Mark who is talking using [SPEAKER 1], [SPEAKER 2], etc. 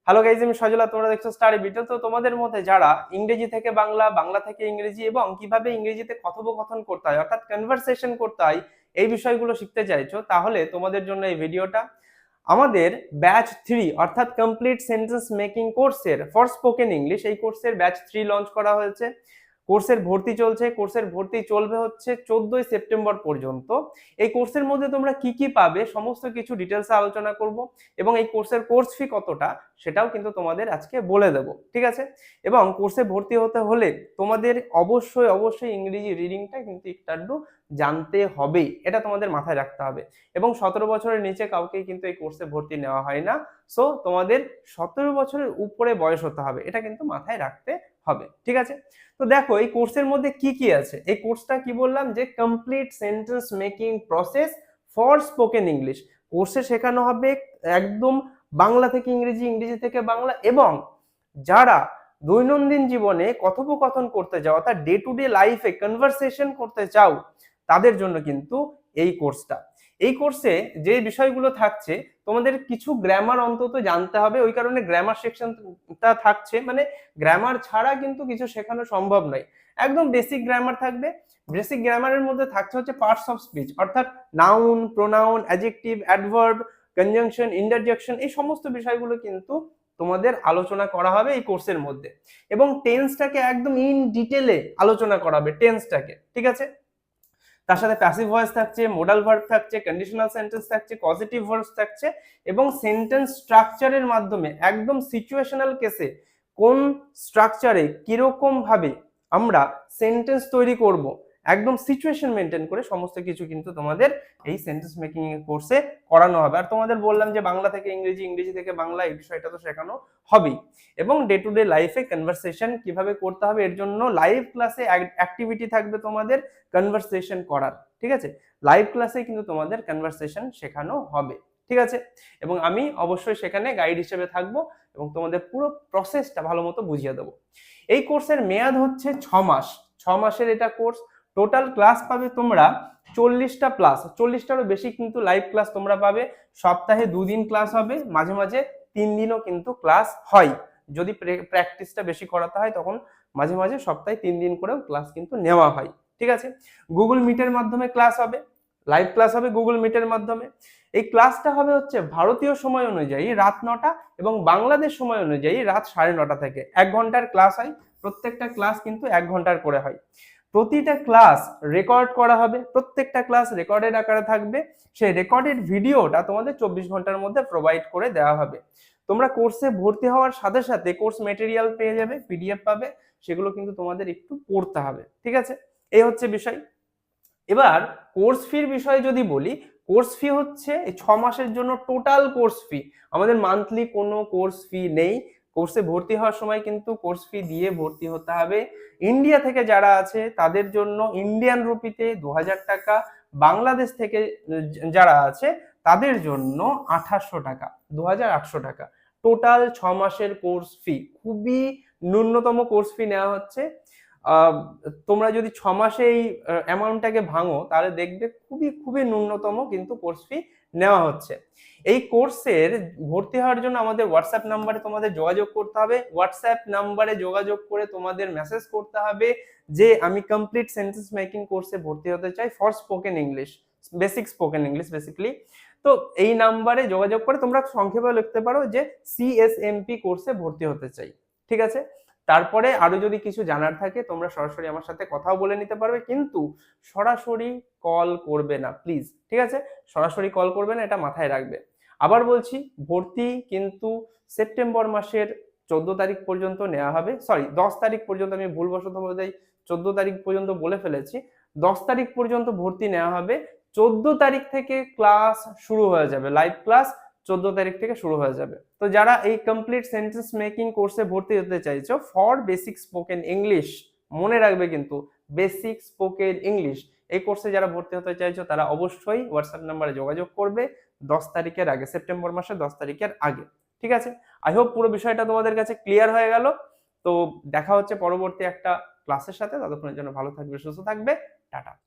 [SPEAKER 1] Hello guys, আমি সজলা, তোমরা দেখছো স্টাডি ভিডিও। তো তোমাদের মধ্যে যারা ইংরেজি থেকে বাংলা, বাংলা থেকে ইংরেজি এবং কিভাবে ইংরেজিতে কথোপকথন করতে হয় অর্থাৎ কনভারসেশন করতে হয় এই বিষয়গুলো শিখতে চাইছো, তাহলে তোমাদের জন্য এই ভিডিওটা। আমাদের ব্যাচ 3 অর্থাৎ কমপ্লিট সেন্টেন্স মেকিং কোর্সের ফর স্পোকেন ইংলিশ, এই কোর্সের ব্যাচ 3 লঞ্চ করা হয়েছে। কোর্সের ভর্তি চলছে, কোর্সের ভর্তি চলবে হচ্ছে 14ই সেপ্টেম্বর পর্যন্ত। এই কোর্সের মধ্যে তোমরা কি কি পাবে সমস্ত কিছু ডিটেলসে আলোচনা করব, এবং এই কোর্সের কোর্স ফি কতটা সেটাও কিন্তু তোমাদের আজকে বলে দেব, ঠিক আছে? এবং কোর্সে ভর্তি হতে হলে তোমাদের অবশ্যই অবশ্যই ইংরেজি রিডিংটা কিন্তু একটু জানতে হবে, এটা তোমাদের মাথায় রাখতে হবে। এবং 17 বছরের নিচে কাউকে কিন্তু এই কোর্সে ভর্তি নেওয়া হয় না। সো তোমাদের 17 বছরের উপরে বয়স হতে হবে, এটা কিন্তু মাথায় রাখতে হবে, ঠিক আছে? তো দেখো এই কোর্সের মধ্যে কি কি আছে। এই কোর্সটা কি বললাম যে complete sentence making process for spoken English. কোর্সে শেখানো হবে একদম বাংলা থেকে ইংরেজি, ইংরেজি থেকে বাংলা, এবং যারা দৈনন্দিন জীবনে কথোপকথন করতে চাও অর্থাৎ ডে টু ডে লাইফে কনভারসেশন করতে চাও, তাদের জন্য কিন্তু এই কোর্সটা। এই কোর্সে যে বিষয়গুলো থাকছে, তোমাদের কিছু গ্রামার অন্তত জানতে হবে, ওই কারণে গ্রামার সেকশনটা থাকছে। মানে গ্রামার ছাড়া কিন্তু কিছু শেখানো সম্ভব নয়। একদম বেসিক গ্রামার থাকবে। বেসিক গ্রামারের মধ্যে থাকছে হচ্ছে পার্টস অফ স্পিচ অর্থাৎ noun, pronoun, adjective, adverb, conjunction, interjection, এই সমস্ত বিষয়গুলো কিন্তু তোমাদের আলোচনা করা হবে এই কোর্সের মধ্যে। এবং টেন্সটাকে একদম ইন ডিটেলে আলোচনা করা হবে, টেন্সটাকে, ঠিক আছে? তার সাথে প্যাসিভ ভয়েস থাকছে, মোডাল ভার্ব থাকছে, কন্ডিশনাল সেন্টেন্স থাকছে, পজিটিভ ভার্বস থাকছে, এবং সেন্টেন্স স্ট্রাকচারের মাধ্যমে একদম সিচুয়েশনাল কেসে কোন স্ট্রাকচারে কিরকম ভাবে আমরা সেন্টেন্স তৈরি করব, একদম সিচুয়েশন মেনটেন করে সমস্ত কিছু কিন্তু তোমাদের এই সেন্টেন্স মেকিং এর কোর্সে করানো হবে। আর তোমাদের বললাম যে বাংলা থেকে ইংরেজি, ইংরেজি থেকে বাংলা, এই বিষয়টা তো শেখানো হবেই। এবং ডে টু ডে লাইফে কনভারসেশন কিভাবে করতে হবে এর জন্য লাইভ ক্লাসে অ্যাক্টিভিটি থাকবে তোমাদের কনভারসেশন করার, ঠিক আছে? লাইভ ক্লাসে কিন্তু তোমাদের কনভারসেশন শেখানো হবে, ঠিক আছে? এবং আমি অবশ্যই সেখানে গাইড হিসেবে থাকবো এবং তোমাদের পুরো প্রসেসটা ভালো মতো বুঝিয়ে দেবো। এই কোর্সের মেয়াদ হচ্ছে 6 মাস। 6 মাসের এটা কোর্স। টোটাল ক্লাস পাবে তোমরা 40টা প্লাস, 40টারও বেশি কিন্তু লাইভ ক্লাস তোমরা পাবে। সপ্তাহে 2 দিন ক্লাস হবে, মাঝে মাঝে 3 দিনও কিন্তু ক্লাস হয়। যদি প্র্যাকটিসটা বেশি করাতে হয় তখন মাঝে মাঝে সপ্তাহে 3 দিন করেও ক্লাস কিন্তু নেওয়া হয়, ঠিক আছে? গুগল মিটের মাধ্যমে ক্লাস হবে, লাইভ ক্লাস হবে গুগল মিটের মাধ্যমে। এই ক্লাসটা হবে হচ্ছে ভারতীয় সময় অনুযায়ী রাত 9টা এবং বাংলাদেশ সময় অনুযায়ী রাত 9:30 থেকে। 1 ঘন্টার ক্লাস হয়, প্রত্যেকটা ক্লাস কিন্তু 1 ঘন্টার করে হয়। প্রতিটা ক্লাস রেকর্ড করা হবে, প্রত্যেকটা ক্লাস রেকর্ডেড আকারে থাকবে। সেই রেকর্ডেড ভিডিওটা তোমাদের 24 ঘন্টার মধ্যে প্রোভাইড করে দেওয়া হবে। তোমরা কোর্সে ভর্তি হওয়ার সাথে সাথে কোর্স মেটেরিয়াল পেয়ে যাবে, পিডিএফ পাবে, সেগুলো কিন্তু তোমাদের একটু পড়তে হবে, ঠিক আছে? এই হচ্ছে বিষয়। এবার কোর্স ফির বিষয়ে যদি বলি, কোর্স ফি হচ্ছে এই 6 মাসের জন্য টোটাল কোর্স ফি। আমাদের মান্থলি কোনো কোর্স ফি নেই। কোর্সে ভর্তি হওয়ার সময় কিন্তু কোর্স ফি দিয়ে ভর্তি হতে হবে। ইন্ডিয়া থেকে যারা আছে তাদের জন্য ইন্ডিয়ান রুপিতে 2000 টাকা, বাংলাদেশ থেকে যারা আছে তাদের জন্য 2800 টাকা, 2800 টাকা টোটাল 6 মাসের কোর্স ফি। খুবই ন্যূনতম কোর্স ফি নেওয়া হচ্ছে। তোমরা যদি 6 মাসে এই অ্যামাউন্টটাকে ভাঙো তাহলে দেখবে খুবই খুবই ন্যূনতম কিন্তু কোর্স ফি নেওয়া হচ্ছে। এই কোর্সের ভর্তি হওয়ার জন্য আমাদের হোয়াটসঅ্যাপ নাম্বারে তোমাদের যোগাযোগ করতে হবে। হোয়াটসঅ্যাপ নাম্বারে যোগাযোগ করে তোমাদের মেসেজ করতে হবে যে আমি কমপ্লিট সেন্টেন্স মেকিং কোর্সে ভর্তি হতে চাই for spoken English, basic spoken English basically. তো এই নাম্বারে যোগাযোগ করে তোমরা সংক্ষেপে লিখতে পারো যে সিএসএমপি কোর্সে ভর্তি হতে চাই, ঠিক আছে? তারপরে আরো যদি কিছু জানার থাকে তোমরা সরাসরি আমার সাথে কথাও বলে নিতে পারবে, কিন্তু সরাসরি কল করবে না প্লিজ, ঠিক আছে? সরাসরি কল করবে না, এটা মাথায় রাখবে। আবার বলছি, ভর্তি কিন্তু সেপ্টেম্বর মাসের 14 তারিখ পর্যন্ত নেওয়া হবে। সরি, 10 তারিখ পর্যন্ত, আমি ভুলবশত বোধহয় 14 তারিখ পর্যন্ত বলে ফেলেছি। 10 তারিখ পর্যন্ত ভর্তি নেওয়া হবে। 14 তারিখ থেকে ক্লাস শুরু হয়ে যাবে, লাইভ ক্লাস 14 তারিখ থেকে শুরু হয়ে যাবে। তো যারা এই কমপ্লিট সেন্টেন্স মেকিং কোর্সে ভর্তি হতে চাইছো ফর বেসিক স্পোকেন ইংলিশ, মনে রাখবে কিন্তু বেসিক স্পোকেন ইংলিশ, এই কোর্সে যারা ভর্তি হতে চাইছো তারা অবশ্যই হোয়াটসঅ্যাপ নাম্বারে যোগাযোগ করবে 10 তারিখের আগে, সেপ্টেম্বর মাসের 10 তারিখের আগে, ঠিক আছে? আই হোপ পুরো বিষয়টা তোমাদের কাছে ক্লিয়ার হয়ে গেল। তো দেখা হচ্ছে পরবর্তী একটা ক্লাসের সাথে। ততক্ষণের জন্য ভালো থাকবে, সুস্থ থাকবে, টাটা।